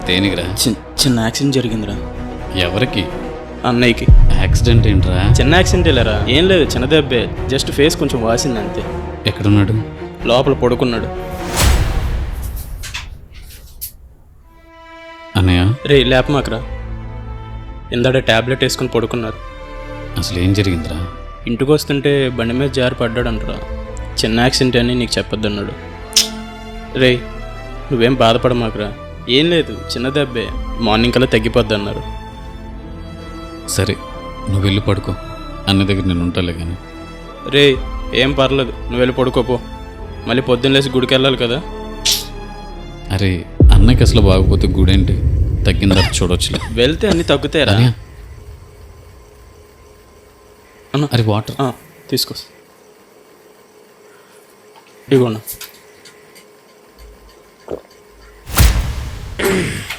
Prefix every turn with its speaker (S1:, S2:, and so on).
S1: దేనికిరా?
S2: చిన్న యాక్సిడెంట్ జరిగిందిరా.
S1: ఎవరికి?
S2: అన్నయ్యకి.
S1: యాక్సిడెంట్ ఏంట్రా?
S2: చిన్న యాక్సిడెంట్ లేరా, ఏం లేదు, చిన్న దెబ్బే, జస్ట్ ఫేస్ కొంచెం వాసింది అంతే.
S1: ఎక్కడున్నాడు?
S2: లోపల పడుకున్నాడు.
S1: అన్నయ్య
S2: రే లేపమాకరా, ఇందాడ ట్యాబ్లెట్ వేసుకుని పడుకున్నారు.
S1: అసలు ఏం జరిగిందిరా?
S2: ఇంటికి వస్తుంటే బండి మీద జారి పడ్డాడంటరా. చిన్న యాక్సిడెంట్ అని నీకు చెప్పొద్దన్నాడు. రే నువ్వేం బాధపడమాకరా, ఏం లేదు, చిన్న దెబ్బే, మార్నింగ్ కల్లా తగ్గిపోద్ది అన్నారు.
S1: సరే నువ్వు వెళ్ళి పడుకో, అన్న దగ్గర నేను ఉంటాలే కానీ.
S2: రే ఏం పర్లేదు, నువ్వు వెళ్ళి పడుకోపో, మళ్ళీ పొద్దున్న లేసి గుడికి వెళ్ళాలి కదా.
S1: అరే అన్నకి అసలు బాగపోతే గుడేంటి, తగ్గిందా చూడొచ్చులే.
S2: వెళ్తే అన్నీ తగ్గుతాయరా.
S1: అన్నయ్య,
S2: అన్న
S1: అరే వాటర్.
S2: తీసుకో, ఇదిగోండి.